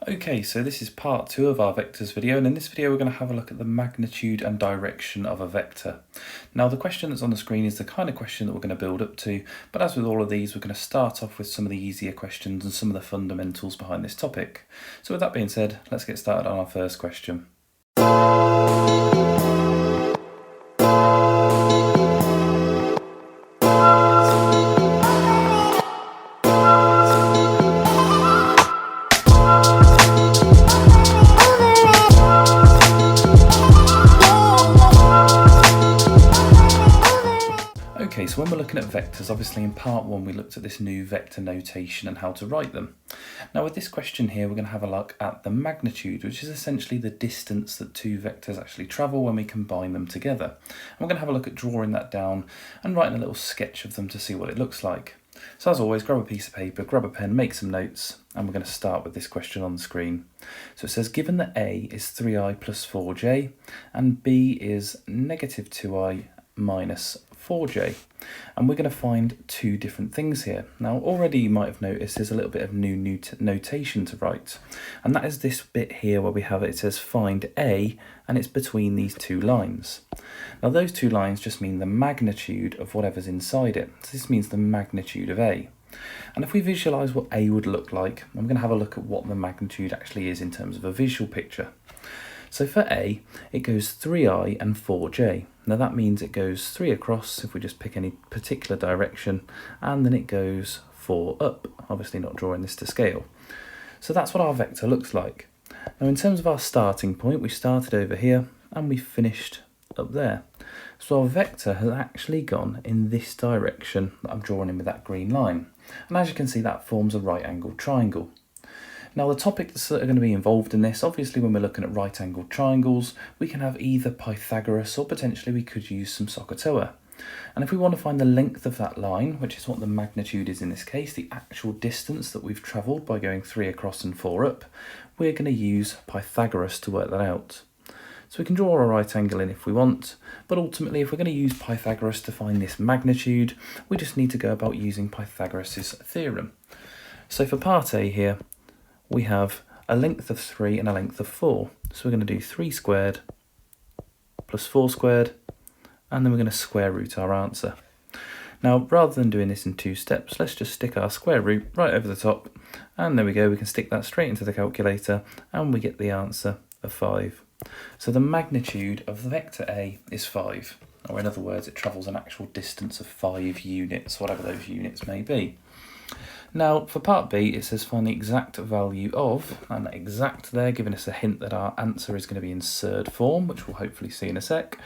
Okay, so this is part 2 of our vectors video, and in this video we're going to have a look at the magnitude and direction of a vector. Now the question that's on the screen is the kind of question that we're going to build up to, but as with all of these we're going to start off with some of the easier questions and some of the fundamentals behind this topic. So with that being said, let's get started on our first question. Okay, so when we're looking at vectors, obviously in part 1 we looked at this new vector notation and how to write them. Now with this question here we're going to have a look at the magnitude, which is essentially the distance that two vectors actually travel when we combine them together. And we're going to have a look at drawing that down and writing a little sketch of them to see what it looks like. So as always, grab a piece of paper, grab a pen, make some notes, and we're going to start with this question on the screen. So it says, given that A is 3i plus 4j and B is negative 2i minus 4j, and we're going to find two different things here. Now already you might have noticed there's a little bit of new notation to write, and that is this bit here where we have it says find A, and it's between these two lines. Now those two lines just mean the magnitude of whatever's inside it, so this means the magnitude of A. And if we visualise what A would look like, I'm going to have a look at what the magnitude actually is in terms of a visual picture. So for A, it goes 3i and 4j. Now that means it goes 3 across, if we just pick any particular direction, and then it goes 4 up, obviously not drawing this to scale. So that's what our vector looks like. Now in terms of our starting point, we started over here and we finished up there. So our vector has actually gone in this direction that I'm drawing in with that green line. And as you can see, that forms a right angled triangle. Now the topics that are going to be involved in this, obviously when we're looking at right angled triangles, we can have either Pythagoras or potentially we could use some SOHCAHTOA. And if we want to find the length of that line, which is what the magnitude is in this case, the actual distance that we've travelled by going 3 across and 4 up, we're going to use Pythagoras to work that out. So we can draw a right angle in if we want, but ultimately if we're going to use Pythagoras to find this magnitude, we just need to go about using Pythagoras' theorem. So for part A here, we have a length of 3 and a length of 4. So we're going to do 3 squared plus 4 squared, and then we're going to square root our answer. Now, rather than doing this in 2 steps, let's just stick our square root right over the top, and there we go, we can stick that straight into the calculator, and we get the answer of 5. So the magnitude of the vector A is 5, or in other words, it travels an actual distance of 5 units, whatever those units may be. Now for part B, it says find the exact value of, and that exact there giving us a hint that our answer is going to be in surd form, which we'll hopefully see in a sec,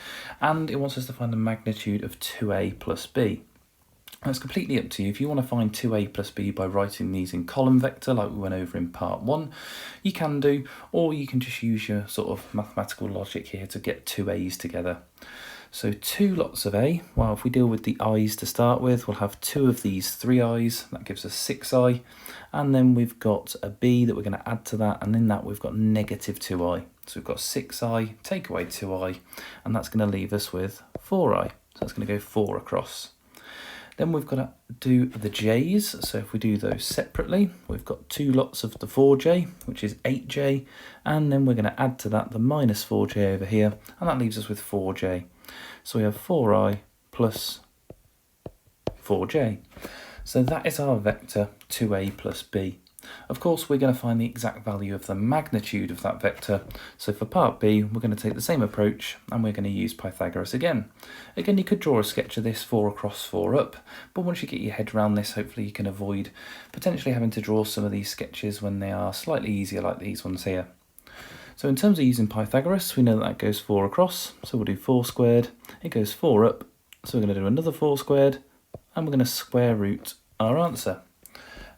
and it wants us to find the magnitude of 2a plus b. Now it's completely up to you. If you want to find 2a plus b by writing these in column vector like we went over in part 1, you can do, or you can just use your sort of mathematical logic here to get two a's together. So 2 lots of A, well if we deal with the i's to start with, we'll have 2 of these 3i's, that gives us 6i, and then we've got a b that we're going to add to that, and in that we've got negative 2i. So we've got 6i, take away 2i, and that's going to leave us with 4i, so that's going to go 4 across. Then we've got to do the j's, so if we do those separately, we've got 2 lots of the 4j, which is 8j, and then we're going to add to that the minus 4j over here, and that leaves us with 4j. So we have 4i plus 4j. So that is our vector 2a plus b. Of course, we're going to find the exact value of the magnitude of that vector. So for part B, we're going to take the same approach and we're going to use Pythagoras again. Again, you could draw a sketch of this 4 across 4 up, but once you get your head around this, hopefully you can avoid potentially having to draw some of these sketches when they are slightly easier like these ones here. So in terms of using Pythagoras, we know that goes 4 across, so we'll do 4 squared, it goes 4 up, so we're going to do another 4 squared, and we're going to square root our answer.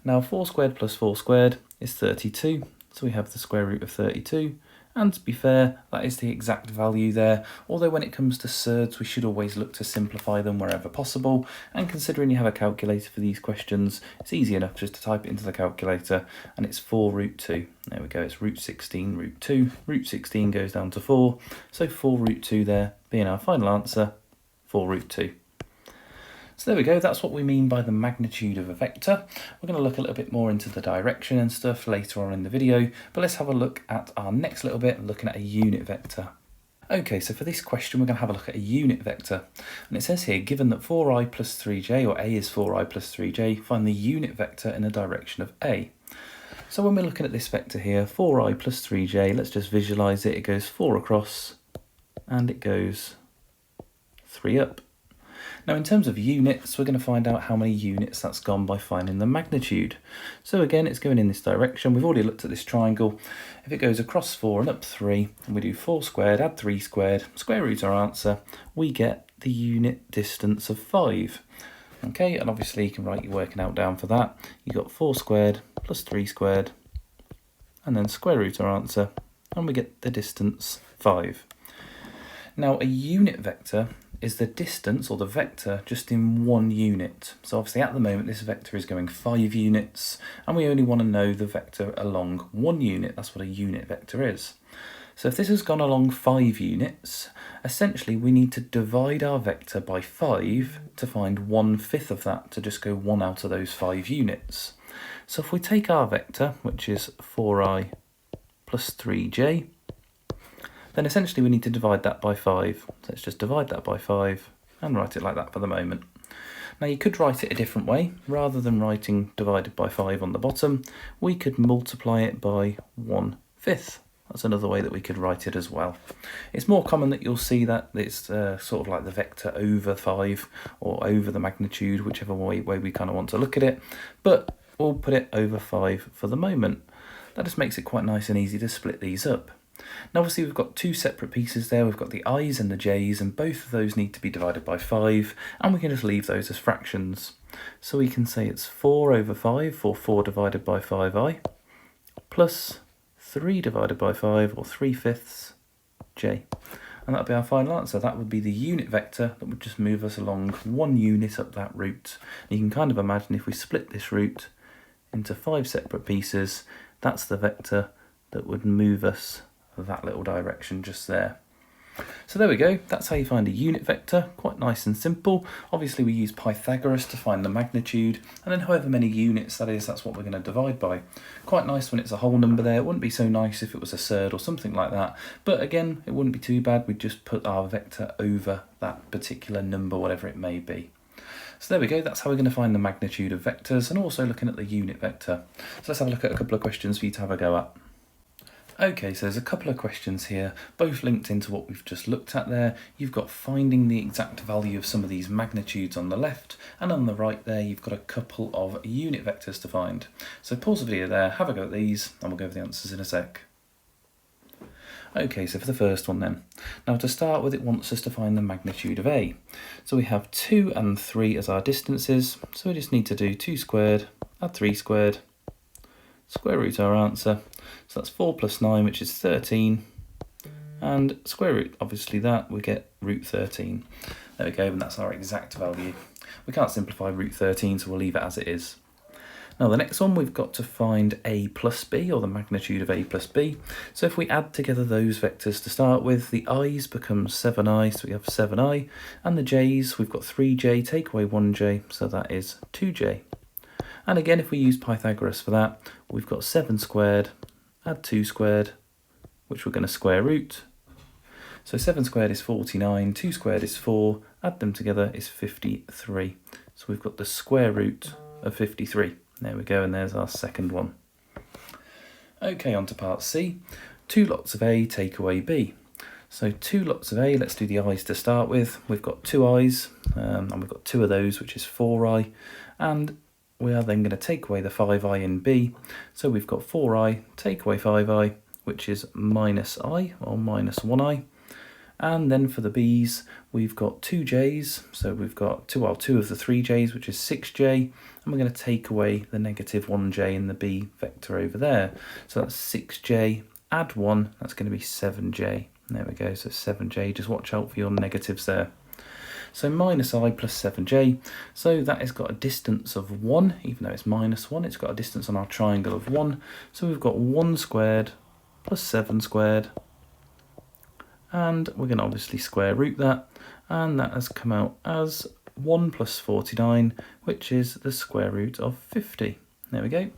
Now 4 squared plus 4 squared is 32, so we have the square root of 32, and to be fair, that is the exact value there, although when it comes to surds, we should always look to simplify them wherever possible, and considering you have a calculator for these questions, it's easy enough just to type it into the calculator, and it's 4 root 2. There we go, it's root 16 root 2, root 16 goes down to 4, so 4 root 2 there being our final answer, 4 root 2. So there we go, that's what we mean by the magnitude of a vector. We're going to look a little bit more into the direction and stuff later on in the video, but let's have a look at our next little bit, looking at a unit vector. Okay, so for this question we're going to have a look at a unit vector, and it says here, given that 4i plus 3j, or a is 4i plus 3j, find the unit vector in the direction of a. So when we're looking at this vector here, 4i plus 3j, let's just visualise it. It goes 4 across and it goes 3 up. Now in terms of units, we're going to find out how many units that's gone by finding the magnitude. So again, it's going in this direction. We've already looked at this triangle. If it goes across 4 and up 3, and we do 4 squared, add 3 squared, square root our answer, we get the unit distance of 5. Okay, and obviously you can write your working out down for that. You've got 4 squared plus 3 squared, and then square root our answer, and we get the distance 5. Now a unit vector is the distance, or the vector, just in one unit. So obviously at the moment this vector is going 5 units, and we only want to know the vector along 1 unit. That's what a unit vector is. So if this has gone along 5 units, essentially we need to divide our vector by 5 to find 1/5 of that, to just go 1 out of those 5 units. So if we take our vector, which is 4i plus 3j, then essentially we need to divide that by 5. So let's just divide that by 5 and write it like that for the moment. Now you could write it a different way. Rather than writing divided by 5 on the bottom, we could multiply it by 1/5. That's another way that we could write it as well. It's more common that you'll see that it's sort of like the vector over 5 or over the magnitude, whichever way we kind of want to look at it. But we'll put it over 5 for the moment. That just makes it quite nice and easy to split these up. Now obviously we've got 2 separate pieces there. We've got the i's and the j's, and both of those need to be divided by 5, and we can just leave those as fractions. So we can say it's 4 over 5, or 4 divided by 5i, plus 3 divided by 5, or 3/5 j. And that would be our final answer. That would be the unit vector that would just move us along 1 unit up that route. And you can kind of imagine if we split this route into 5 separate pieces, that's the vector that would move us that little direction just there. So there we go, that's how you find a unit vector. Quite nice and simple. Obviously we use Pythagoras to find the magnitude, and then however many units that is, that's what we're going to divide by. Quite nice when it's a whole number there. It wouldn't be so nice if it was a third or something like that, but again, it wouldn't be too bad. We'd just put our vector over that particular number, whatever it may be. So there we go, that's how we're going to find the magnitude of vectors, and also looking at the unit vector. So let's have a look at a couple of questions for you to have a go at. Okay, so there's a couple of questions here, both linked into what we've just looked at there. You've got finding the exact value of some of these magnitudes on the left, and on the right there you've got a couple of unit vectors to find. So pause the video there, have a go at these, and we'll go over the answers in a sec. Okay, so for the first one then. Now to start with, it wants us to find the magnitude of A. So we have 2 and 3 as our distances, so we just need to do 2 squared, add 3 squared, square root our answer. So that's 4 plus 9, which is 13, and square root, obviously that, we get root 13. There we go, and that's our exact value. We can't simplify root 13, so we'll leave it as it is. Now the next one, we've got to find A plus B, or the magnitude of A plus B. So if we add together those vectors to start with, the i's become 7i, so we have 7i, and the j's, we've got 3j, take away 1j, so that is 2j. And again, if we use Pythagoras for that, we've got 7 squared, add 2 squared, which we're going to square root. So 7 squared is 49, 2 squared is 4, add them together is 53. So we've got the square root of 53. There we go, and there's our second one. Okay, on to part C. 2 lots of A, take away B. So 2 lots of A, let's do the i's to start with. We've got 2 i's, and we've got 2 of those, which is 4i, and we are then going to take away the 5i in B. So we've got 4i, take away 5i, which is minus I, or minus 1i. And then for the b's, we've got 2 j's. So we've got 2 of the 3 j's, which is 6j. And we're going to take away the negative 1j in the b vector over there. So that's 6j, add 1, that's going to be 7j. There we go, so 7j, just watch out for your negatives there. So minus I plus 7j, so that has got a distance of 1, even though it's minus 1, it's got a distance on our triangle of 1. So we've got 1 squared plus 7 squared, and we're going to obviously square root that, and that has come out as 1 plus 49, which is the square root of 50. There we go.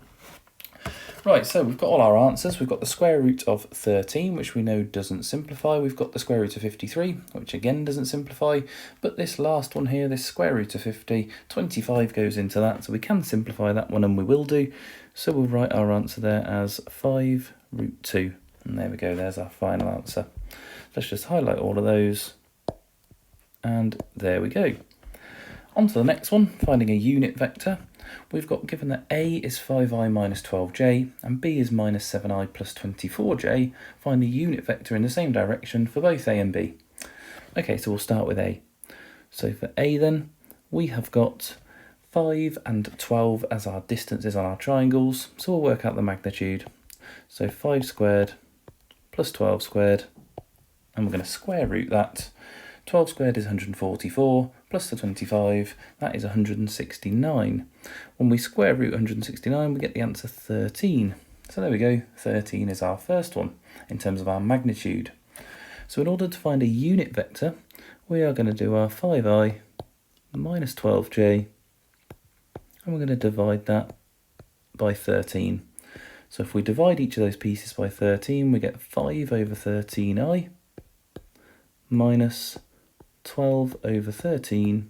Right, so we've got all our answers. We've got the square root of 13, which we know doesn't simplify. We've got the square root of 53, which again doesn't simplify. But this last one here, this square root of 50, 25 goes into that, so we can simplify that one, and we will do. So we'll write our answer there as 5 root 2. And there we go, there's our final answer. Let's just highlight all of those. And there we go. On to the next one, finding a unit vector. We've got given that A is 5i minus 12j and B is minus 7i plus 24j. Find the unit vector in the same direction for both A and B. Okay, so we'll start with A. So for A then, we have got 5 and 12 as our distances on our triangles, so we'll work out the magnitude. So 5 squared plus 12 squared, and we're going to square root that. 12 squared is 144, plus the 25, that is 169. When we square root 169, we get the answer 13. So there we go, 13 is our first one in terms of our magnitude. So in order to find a unit vector, we are going to do our 5i minus 12j, and we're going to divide that by 13. So if we divide each of those pieces by 13, we get 5 over 13i minus 12 over 13j,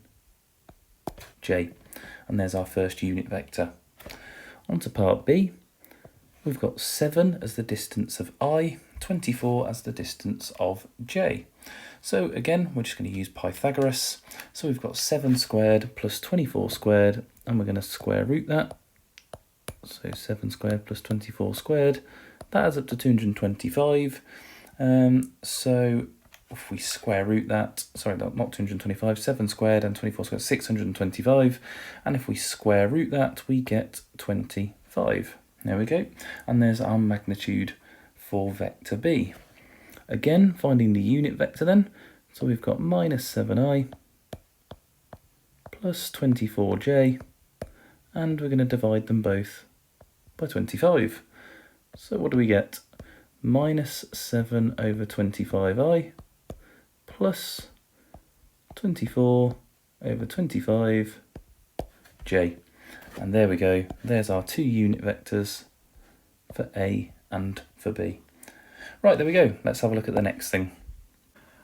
and there's our first unit vector. On to part B, we've got 7 as the distance of I, 24 as the distance of j. So again, we're just going to use Pythagoras. So we've got 7 squared plus 24 squared, and we're going to square root that. So 7 squared plus 24 squared, that adds up to 225. So if we square root that, sorry, not 225, 7 squared and 24 squared, 625. And if we square root that, we get 25. There we go. And there's our magnitude for vector B. Again, finding the unit vector then. So we've got minus 7i plus 24j, and we're going to divide them both by 25. So what do we get? Minus 7 over 25i plus 24 over 25j. And there we go, there's our two unit vectors for A and for B. Right, there we go, let's have a look at the next thing.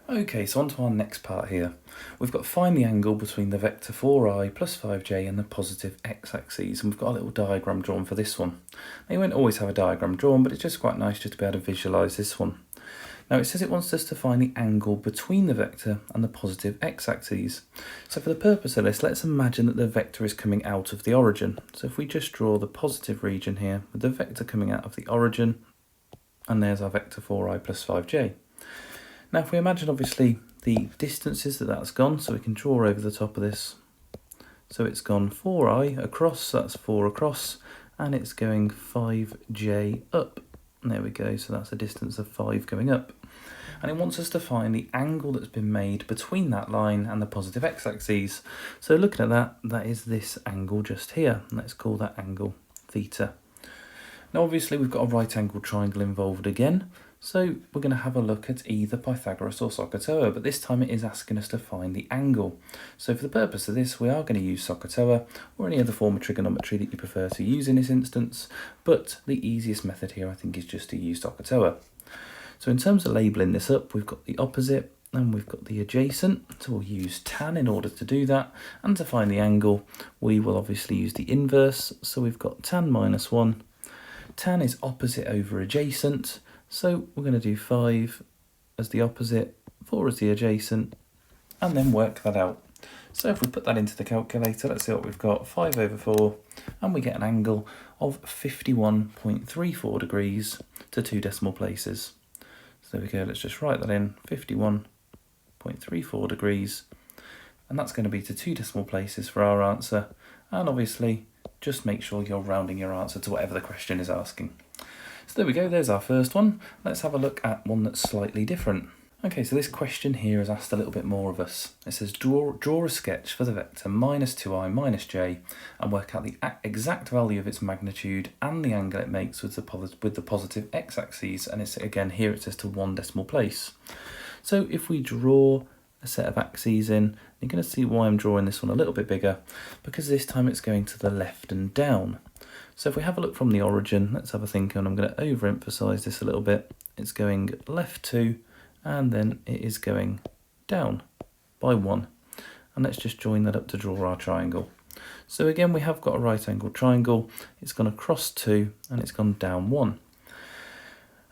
Okay, so on to our next part here. We've got to find the angle between the vector 4i plus 5j and the positive x-axis, and we've got a little diagram drawn for this one. Now, you won't always have a diagram drawn, but it's just quite nice just to be able to visualise this one. Now it says it wants us to find the angle between the vector and the positive x-axis. So for the purpose of this, let's imagine that the vector is coming out of the origin. So if we just draw the positive region here with the vector coming out of the origin, and there's our vector 4i plus 5j. Now if we imagine obviously the distances that's gone, so we can draw over the top of this. So it's gone 4i across, so that's 4 across, and it's going 5j up. And there we go, so that's a distance of 5 going up. And it wants us to find the angle that's been made between that line and the positive x-axis. So looking at that, that is this angle just here. Let's call that angle theta. Now obviously we've got a right angled triangle involved again, so we're going to have a look at either Pythagoras or SOHCAHTOA, but this time it is asking us to find the angle. So for the purpose of this, we are going to use SOHCAHTOA or any other form of trigonometry that you prefer to use in this instance, but the easiest method here I think is just to use SOHCAHTOA. So in terms of labelling this up, we've got the opposite and we've got the adjacent, so we'll use tan in order to do that, and to find the angle we will obviously use the inverse, so we've got tan minus 1. Tan is opposite over adjacent, so we're going to do 5 as the opposite, 4 as the adjacent, and then work that out. So if we put that into the calculator, let's see what we've got, 5 over 4, and we get an angle of 51.34 degrees to 2 decimal places. So there we go, let's just write that in, 51.34 degrees, and that's going to be to 2 decimal places for our answer, and obviously just make sure you're rounding your answer to whatever the question is asking. So there we go, there's our first one. Let's have a look at one that's slightly different. Okay, so this question here has asked a little bit more of us. It says draw a sketch for the vector minus 2i minus j and work out the exact value of its magnitude and the angle it makes with the positive x-axis, and it's again here it says to 1 decimal place. So if we draw a set of axes in, You're going to see why I'm drawing this one a little bit bigger, because this time it's going to the left and down. So if we have a look from the origin, let's have a think, and I'm going to overemphasize this a little bit. It's going left 2, and then it is going down by 1. And let's just join that up to draw our triangle. So again, we have got a right angled triangle. It's gone across 2 and it's gone down 1.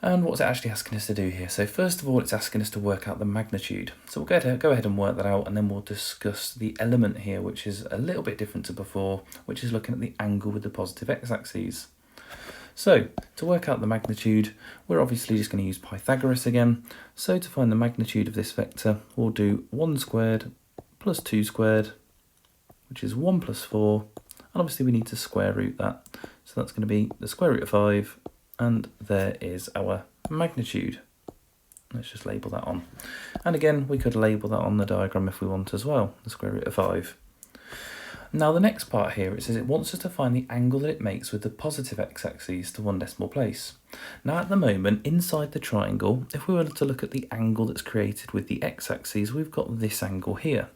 And what's it actually asking us to do here? So first of all, it's asking us to work out the magnitude. So we'll go ahead and work that out, and then we'll discuss the element here, which is a little bit different to before, which is looking at the angle with the positive x-axis. So to work out the magnitude, we're obviously just going to use Pythagoras again. So to find the magnitude of this vector, we'll do 1 squared plus 2 squared, which is 1 plus 4, and obviously we need to square root that. So that's going to be the square root of 5, and there is our magnitude. Let's just label that on. And again, we could label that on the diagram if we want as well, the square root of 5. Now the next part here, it says it wants us to find the angle that it makes with the positive x-axis to 1 decimal place. Now at the moment, inside the triangle, if we were to look at the angle that's created with the x-axis, we've got this angle here.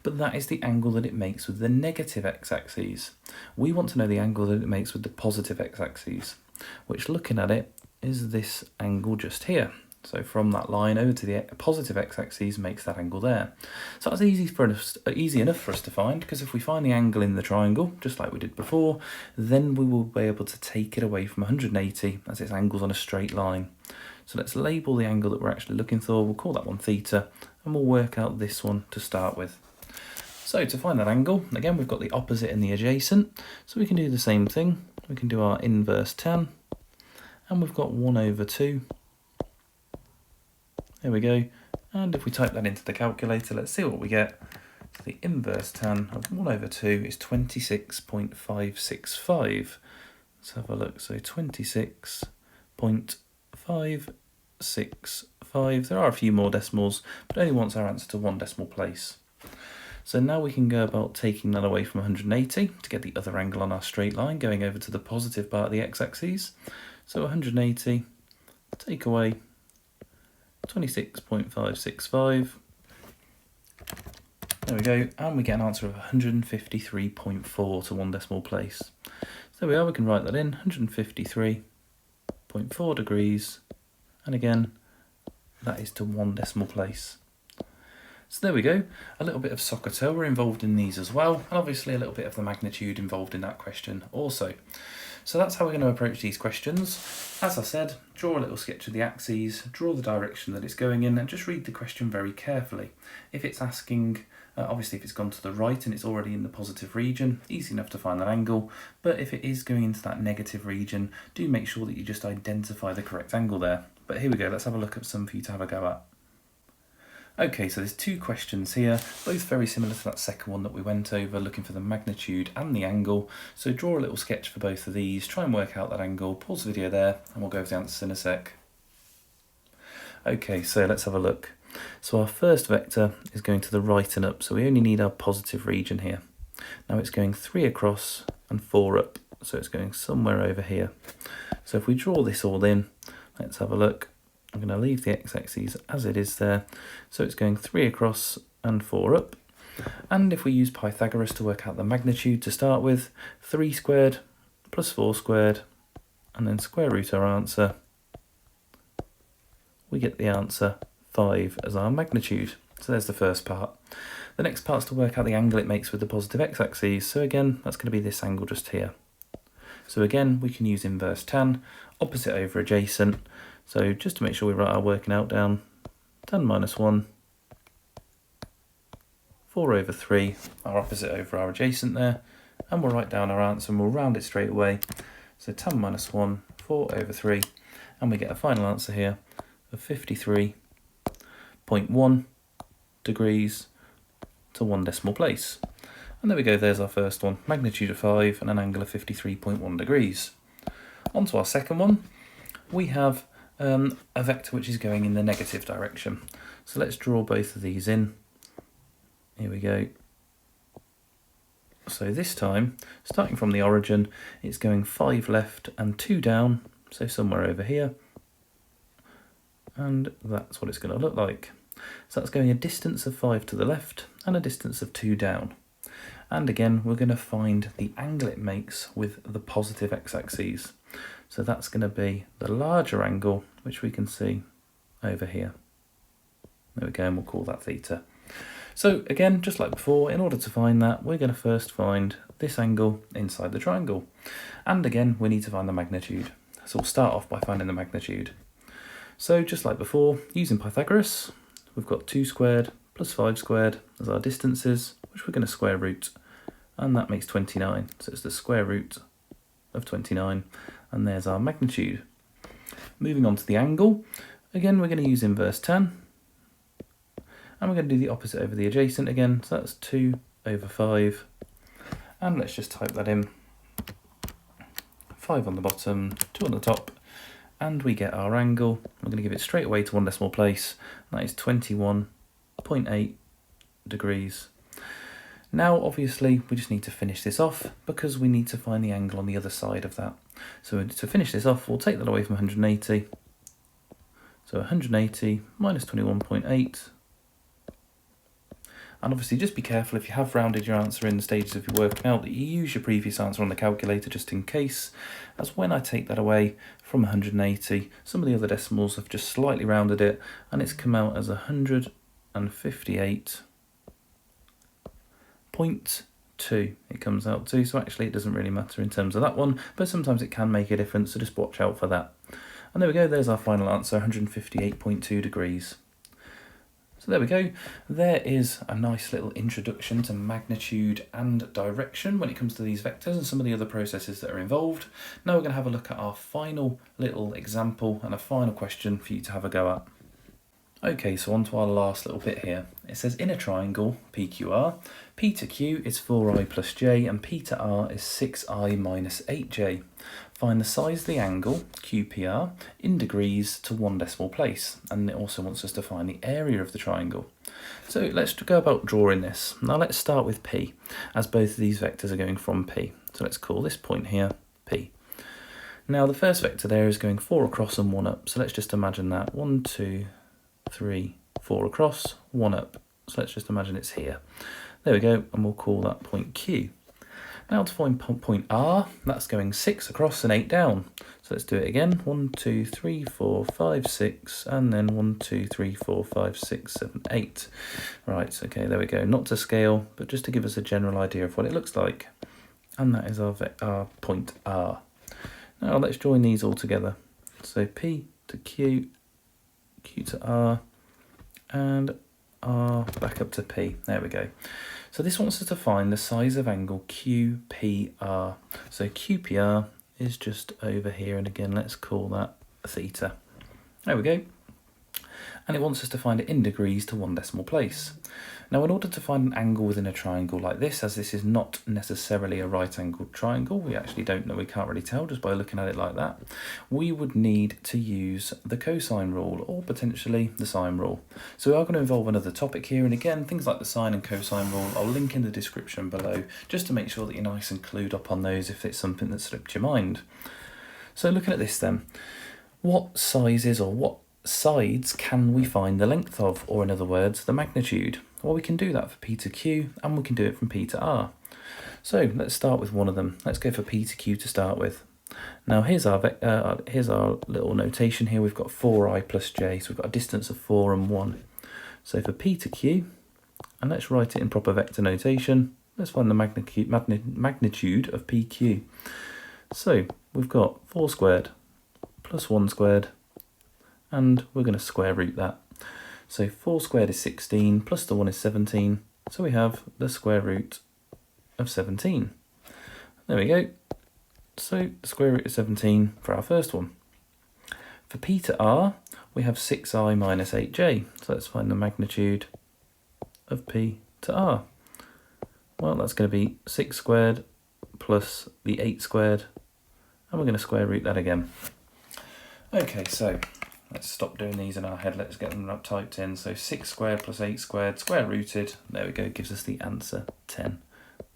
But that is the angle that it makes with the negative x-axis. We want to know the angle that it makes with the positive x-axis, which, looking at it, is this angle just here. So from that line over to the positive x-axis makes that angle there. So that's easy enough for us to find, because if we find the angle in the triangle, just like we did before, then we will be able to take it away from 180 as its angle's on a straight line. So let's label the angle that we're actually looking for. We'll call that one theta, and we'll work out this one to start with. So to find that angle, again, we've got the opposite and the adjacent, so we can do the same thing. We can do our inverse tan, and we've got 1 over 2. There we go. And if we type that into the calculator, let's see what we get. So the inverse tan of 1 over 2 is 26.565. Let's have a look. So 26.565. There are a few more decimals, but it only wants our answer to 1 decimal place. So now we can go about taking that away from 180 to get the other angle on our straight line, going over to the positive part of the x-axis. So 180, take away 26.565. There we go, and we get an answer of 153.4 to 1 decimal place. So there we are, we can write that in, 153.4 degrees, and again, that is to 1 decimal place. So there we go, a little bit of SOHCAHTOA were involved in these as well, and obviously a little bit of the magnitude involved in that question also. So that's how we're going to approach these questions. As I said, draw a little sketch of the axes, draw the direction that it's going in, and just read the question very carefully. If it's asking, obviously if it's gone to the right and it's already in the positive region, easy enough to find that angle, but if it is going into that negative region, do make sure that you just identify the correct angle there. But here we go, let's have a look at some for you to have a go at. Okay, so there's 2 questions here, both very similar to that second one that we went over, looking for the magnitude and the angle. So draw a little sketch for both of these, try and work out that angle, pause the video there, and we'll go over the answers in a sec. Okay, so let's have a look. So our first vector is going to the right and up, so we only need our positive region here. Now it's going 3 across and 4 up, so it's going somewhere over here. So if we draw this all in, let's have a look. I'm going to leave the x-axis as it is there. So it's going 3 across and 4 up. And if we use Pythagoras to work out the magnitude to start with, 3 squared plus 4 squared, and then square root our answer, we get the answer 5 as our magnitude. So there's the first part. The next part is to work out the angle it makes with the positive x-axis. So again, that's going to be this angle just here. So again, we can use inverse tan, opposite over adjacent. So just to make sure we write our working out down, tan minus 1, 4 over 3, our opposite over our adjacent there, and we'll write down our answer and we'll round it straight away. So tan minus 1, 4 over 3, and we get a final answer here of 53.1 degrees to 1 decimal place. And there we go, there's our first one, magnitude of 5 and an angle of 53.1 degrees. On to our second one, we have a vector which is going in the negative direction. So let's draw both of these in. Here we go. So this time, starting from the origin, it's going 5 left and 2 down, so somewhere over here. And that's what it's going to look like. So that's going a distance of 5 to the left and a distance of 2 down. And again, we're going to find the angle it makes with the positive x-axis. So that's going to be the larger angle, which we can see over here. There we go, and we'll call that theta. So again, just like before, in order to find that, we're going to first find this angle inside the triangle. And again, we need to find the magnitude. So we'll start off by finding the magnitude. So just like before, using Pythagoras, we've got 2 squared plus 5 squared as our distances, which we're going to square root, and that makes 29. So it's the square root of 29, and there's our magnitude. Moving on to the angle, again, we're going to use inverse tan, and we're going to do the opposite over the adjacent again, so that's 2 over 5, and let's just type that in. 5 on the bottom, 2 on the top, and we get our angle. We're going to give it straight away to 1 decimal place, that is 21.8 degrees. Now obviously we just need to finish this off because we need to find the angle on the other side of that. So to finish this off, we'll take that away from 180. So 180 minus 21.8. And obviously just be careful if you have rounded your answer in the stages of your working out that you use your previous answer on the calculator just in case, as when I take that away from 180, some of the other decimals have just slightly rounded it and it's come out as 158.2 it comes out to, so actually it doesn't really matter in terms of that one, but sometimes it can make a difference, so just watch out for that. And there we go, there's our final answer, 158.2 degrees. So there we go, there is a nice little introduction to magnitude and direction when it comes to these vectors and some of the other processes that are involved. Now we're going to have a look at our final little example and a final question for you to have a go at. Okay, so on to our last little bit here. It says in a triangle, PQR, P to Q is 4i plus j and P to R is 6i minus 8j. Find the size of the angle, QPR, in degrees to 1 decimal place. And it also wants us to find the area of the triangle. So let's go about drawing this. Now let's start with P, as both of these vectors are going from P. So let's call this point here P. Now the first vector there is going 4 across and 1 up. So let's just imagine that 1, 2, 3, 4 across, 1 up. So let's just imagine it's here. There we go, and we'll call that point Q. Now to find point R, that's going 6 across and 8 down. So let's do it again. 1, 2, 3, 4, 5, 6, and then 1, 2, 3, 4, 5, 6, 7, 8. Right, okay, there we go. Not to scale, but just to give us a general idea of what it looks like. And that is our point R. Now let's join these all together. So P to Q, Q to R, and R back up to P. There we go. So this wants us to find the size of angle QPR. So QPR is just over here, and again let's call that theta. There we go. And it wants us to find it in degrees to 1 decimal place. Now in order to find an angle within a triangle like this, as this is not necessarily a right angled triangle, we actually don't know, we can't really tell just by looking at it like that, we would need to use the cosine rule or potentially the sine rule. So we are going to involve another topic here, and again things like the sine and cosine rule I'll link in the description below just to make sure that you're nice and clued up on those if it's something that slipped your mind. So looking at this then, what sizes or what sides can we find the length of, or in other words the magnitude? Well, we can do that for P to Q and we can do it from P to R. So let's start with one of them. Let's go for P to Q to start with. Now here's our little notation here. We've got 4i plus j, so we've got a distance of 4 and 1. So for P to Q, and let's write it in proper vector notation, let's find the magnitude of PQ. So we've got 4 squared plus 1 squared, and we're going to square root that. So 4 squared is 16, plus the 1 is 17, so we have the square root of 17. There we go. So the square root of 17 for our first one. For P to R, we have 6i minus 8j, so let's find the magnitude of P to R. Well, that's going to be 6 squared plus the 8 squared, and we're going to square root that again. Okay, so let's stop doing these in our head, let's get them typed in. So 6 squared plus 8 squared, square rooted, there we go, gives us the answer 10.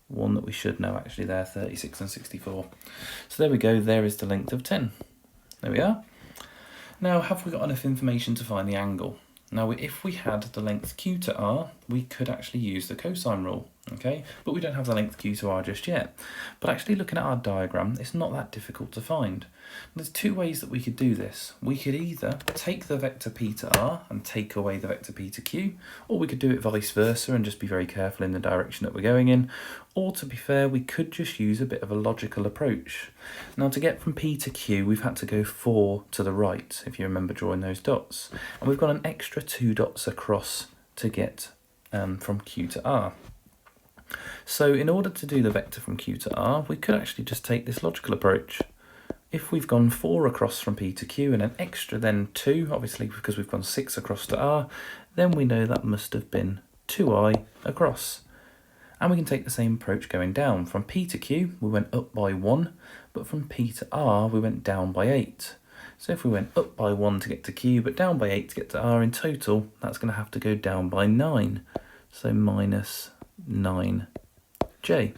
One that we should know actually there, 36 and 64. So there we go, there is the length of 10. There we are. Now, have we got enough information to find the angle? Now, if we had the length q to r, we could actually use the cosine rule, okay? But we don't have the length q to r just yet. But actually looking at our diagram, it's not that difficult to find. There's two ways that we could do this. We could either take the vector p to r and take away the vector p to q, or we could do it vice versa and just be very careful in the direction that we're going in. Or to be fair, we could just use a bit of a logical approach. Now, to get from p to q, we've had to go 4 to the right, if you remember drawing those dots. And we've got an extra 2 dots across to get from q to r. So in order to do the vector from q to r, we could actually just take this logical approach. If we've gone 4 across from p to q and an extra then 2, obviously because we've gone 6 across to r, then we know that must have been 2i across. And we can take the same approach going down. From p to q, we went up by 1, but from p to r, we went down by 8. So if we went up by 1 to get to q, but down by 8 to get to r in total, that's going to have to go down by 9. So minus 9j.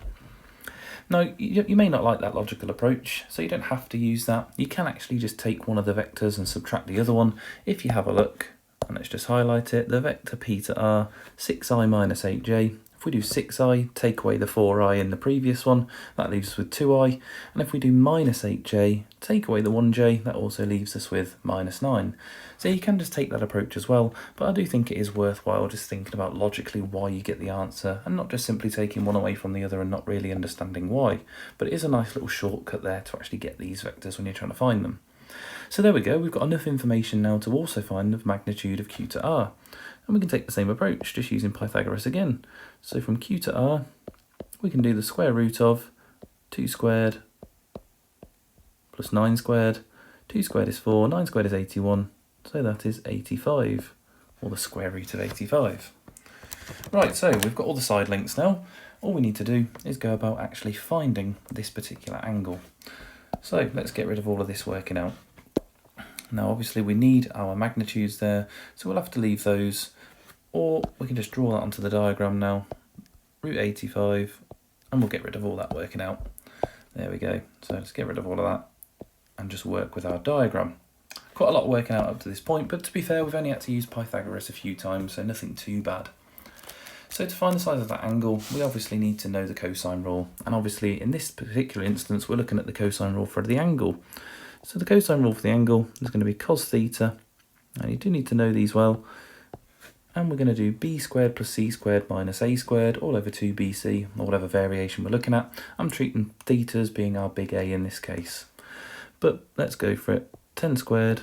Now, you may not like that logical approach, so you don't have to use that. You can actually just take one of the vectors and subtract the other one. If you have a look, and let's just highlight it, the vector p to r, 6i minus 8j. If we do 6i, take away the 4i in the previous one, that leaves us with 2i. And if we do minus 8j, take away the 1j, that also leaves us with minus 9. So you can just take that approach as well, but I do think it is worthwhile just thinking about logically why you get the answer, and not just simply taking one away from the other and not really understanding why. But it is a nice little shortcut there to actually get these vectors when you're trying to find them. So there we go, we've got enough information now to also find the magnitude of q to r. And we can take the same approach, just using Pythagoras again. So from q to r, we can do the square root of 2 squared plus 9 squared. 2 squared is 4, 9 squared is 81, so that is 85, or the square root of 85. Right, so we've got all the side lengths now. All we need to do is go about actually finding this particular angle. So let's get rid of all of this working out. Now obviously we need our magnitudes there, so we'll have to leave those, or we can just draw that onto the diagram now, root 85, and we'll get rid of all that working out. There we go, so let's get rid of all of that and just work with our diagram. Quite a lot working out up to this point, but to be fair, we've only had to use Pythagoras a few times, so nothing too bad. So to find the size of that angle, we obviously need to know the cosine rule, and obviously in this particular instance, we're looking at the cosine rule for the angle. So the cosine rule for the angle is going to be cos theta, and you do need to know these well, and we're going to do b squared plus c squared minus a squared all over 2bc, or whatever variation we're looking at. I'm treating theta as being our big A in this case. But let's go for it. 10 squared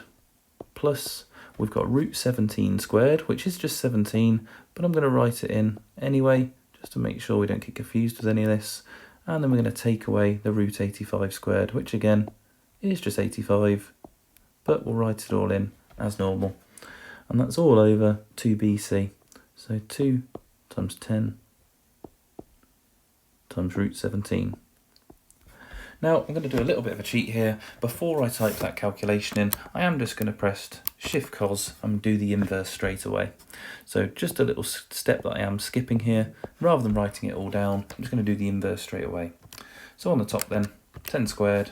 plus, we've got root 17 squared, which is just 17, but I'm going to write it in anyway, just to make sure we don't get confused with any of this. And then we're going to take away the root 85 squared, which again is just 85, but we'll write it all in as normal. And that's all over 2bc. So 2 times 10 times root 17. Now I'm going to do a little bit of a cheat here. Before I type that calculation in, I am just going to press Shift Cos and do the inverse straight away. So just a little step that I am skipping here. Rather than writing it all down, I'm just going to do the inverse straight away. So on the top then, 10 squared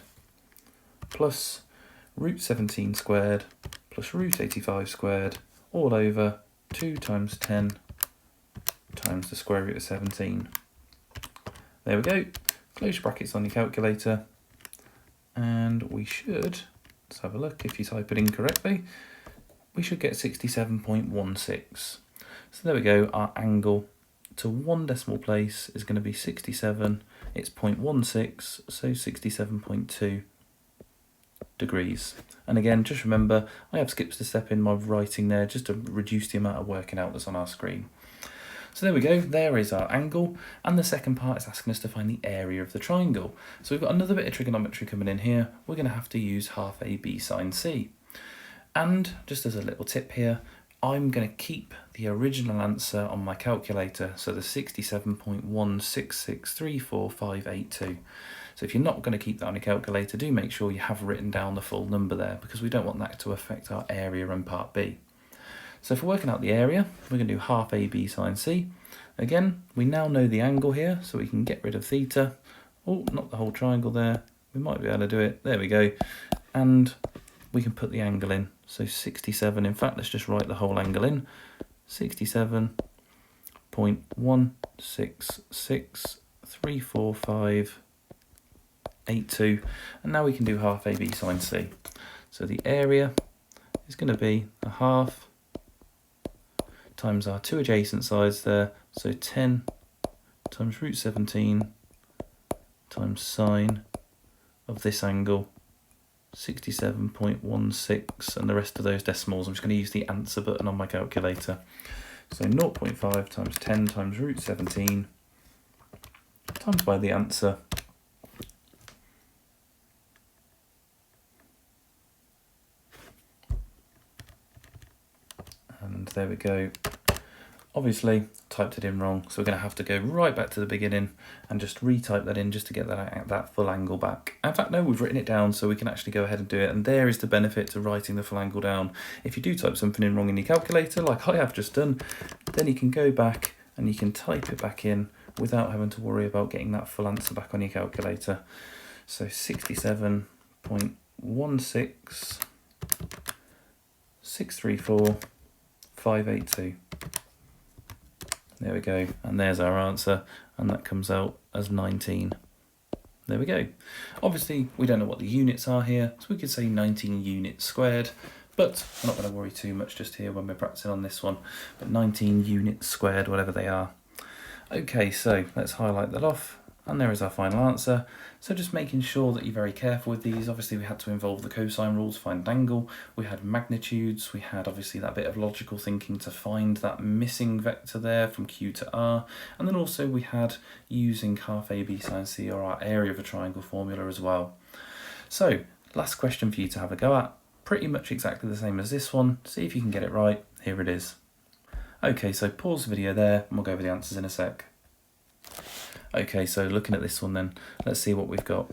plus root 17 squared plus root 85 squared all over 2 times 10 times the square root of 17. There we go. Close your brackets on your calculator, and we should, let's have a look, if you type it in correctly, we should get 67.16. So there we go, our angle to one decimal place is going to be 67, it's 0.16, so 67.2 degrees. And again, just remember, I have skipped a step in my writing there just to reduce the amount of working out that's on our screen. So there we go, there is our angle, and the second part is asking us to find the area of the triangle. So we've got another bit of trigonometry coming in here. We're going to have to use half AB sine C. And just as a little tip here, I'm going to keep the original answer on my calculator, so the 67.166345582. So if you're not going to keep that on your calculator, do make sure you have written down the full number there, because we don't want that to affect our area and part B. So for working out the area, we're going to do half AB sine C. Again, we now know the angle here, so we can get rid of theta. Oh, not the whole triangle there. We might be able to do it. There we go. And we can put the angle in. So 67, in fact, let's just write the whole angle in. 67.166,345,82. And now we can do half AB sine C. So the area is going to be a half times our two adjacent sides there. So 10 times root 17 times sine of this angle, 67.16, and the rest of those decimals. I'm just going to use the answer button on my calculator. So 0.5 times 10 times root 17 times by the answer. And there we go. Obviously typed it in wrong, so we're going to have to go right back to the beginning and just retype that in just to get that full angle back. In fact, no, we've written it down, so we can actually go ahead and do it. And there is the benefit to writing the full angle down. If you do type something in wrong in your calculator, like I have just done, then you can go back and you can type it back in without having to worry about getting that full answer back on your calculator. So 67.16634,582. There we go, and there's our answer, and that comes out as 19. There we go. Obviously, we don't know what the units are here, so we could say 19 units squared, but I'm not going to worry too much just here when we're practicing on this one, but 19 units squared, whatever they are. Okay, so let's highlight that off, and there is our final answer. So just making sure that you're very careful with these. Obviously, we had to involve the cosine rule to find angle. We had magnitudes. We had obviously that bit of logical thinking to find that missing vector there from Q to R. And then also we had using half AB sine C, or our area of a triangle formula as well. So last question for you to have a go at. Pretty much exactly the same as this one. See if you can get it right. Here it is. Okay, so pause the video there and we'll go over the answers in a sec. Okay, so looking at this one then, let's see what we've got.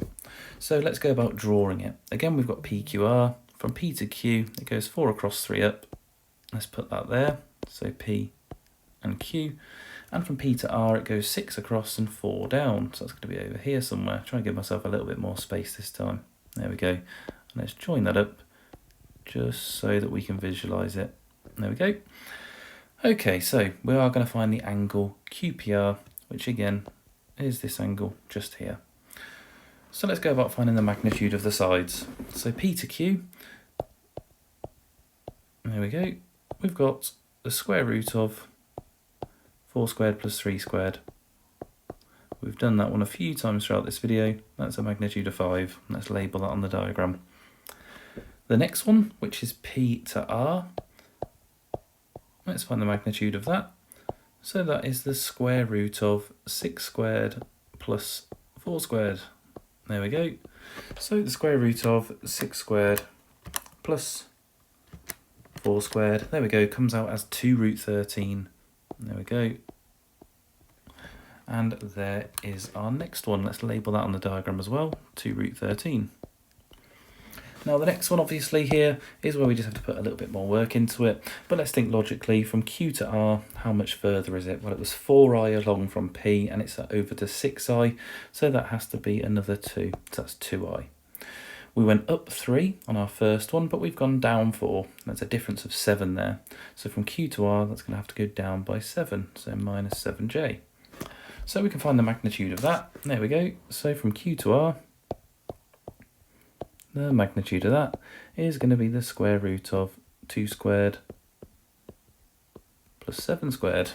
So let's go about drawing it. Again, we've got PQR. From P to Q, it goes 4 across, 3 up. Let's put that there. So P and Q. And from P to R, it goes 6 across and 4 down. So that's going to be over here somewhere. Try and give myself a little bit more space this time. There we go. And let's join that up just so that we can visualize it. There we go. Okay, so we are going to find the angle QPR, which again is this angle just here. So let's go about finding the magnitude of the sides. So P to Q, there we go. We've got the square root of 4 squared plus 3 squared. We've done that one a few times throughout this video. That's a magnitude of 5. Let's label that on the diagram. The next one, which is P to R, let's find the magnitude of that. So that is the square root of 6 squared plus 4 squared. There we go. So the square root of 6 squared plus 4 squared, there we go, comes out as 2 root 13. There we go. And there is our next one. Let's label that on the diagram as well, 2 root 13. Now the next one obviously here is where we just have to put a little bit more work into it, but let's think logically. From Q to R, how much further is it? Well, it was 4i along from P and it's over to 6i, so that has to be another 2, so that's 2i. We went up 3 on our first one, but we've gone down 4. That's a difference of 7 there. So from Q to R, that's going to have to go down by 7, so minus 7j. So we can find the magnitude of that. There we go. So from Q to R, the magnitude of that is going to be the square root of 2 squared plus 7 squared.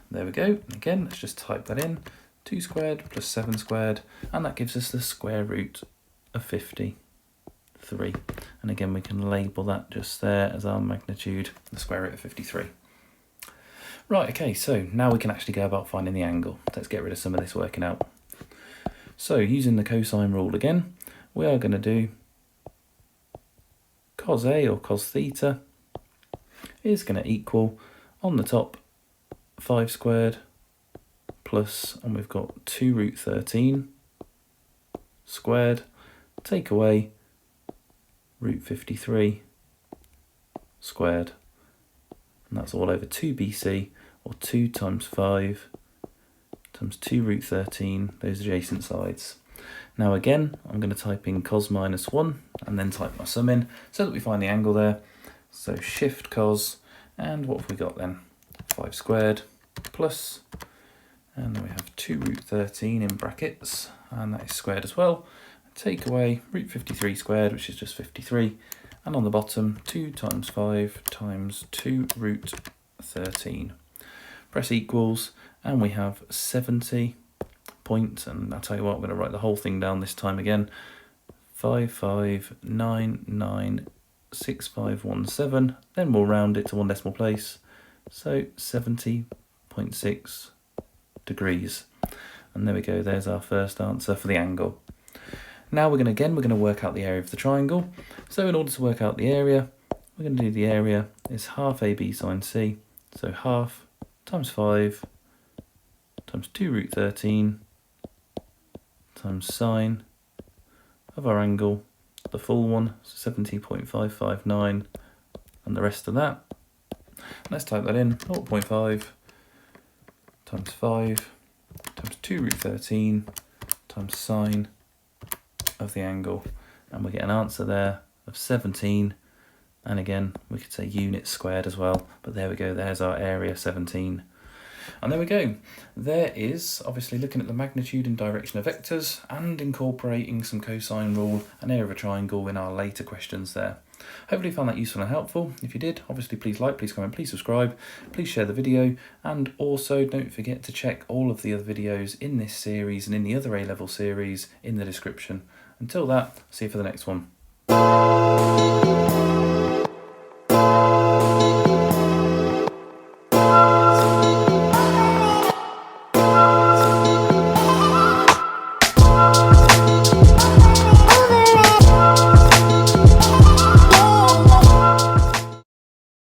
There we go. Again, let's just type that in. 2 squared plus 7 squared, and that gives us the square root of 53. And again, we can label that just there as our magnitude, the square root of 53. Right, okay, so now we can actually go about finding the angle. Let's get rid of some of this working out. So using the cosine rule again, we are going to do cos A or cos theta is going to equal, on the top, 5 squared plus, and we've got 2 root 13 squared, take away root 53 squared. And that's all over 2bc, or 2 times 5 times 2 root 13, those adjacent sides. Now again, I'm going to type in cos minus 1 and then type my sum in so that we find the angle there. So shift cos, and what have we got then? 5 squared plus, and then we have 2 root 13 in brackets, and that is squared as well. Take away root 53 squared, which is just 53, and on the bottom 2 times 5 times 2 root 13. Press equals, and we have 70 point, and I'll tell you what, I'm going to write the whole thing down this time again. 55996517, then we'll round it to 1 decimal place, so 70.6 degrees. And there we go, there's our first answer for the angle. Now we're going to work out the area of the triangle. So in order to work out the area, we're going to do the area is half AB sine C, so half times 5 times 2 root 13 times sine of our angle, the full one, 70.559, and the rest of that. Let's type that in, 0.5 times 5 times 2 root 13 times sine of the angle, and we get an answer there of 17, and again we could say units squared as well, but there we go, there's our area, 17. And there we go. There is obviously looking at the magnitude and direction of vectors and incorporating some cosine rule and area of a triangle in our later questions there. Hopefully you found that useful and helpful. If you did, obviously please like, please comment, please subscribe, please share the video, and also don't forget to check all of the other videos in this series and in the other A-level series in the description. Until that, see you for the next one.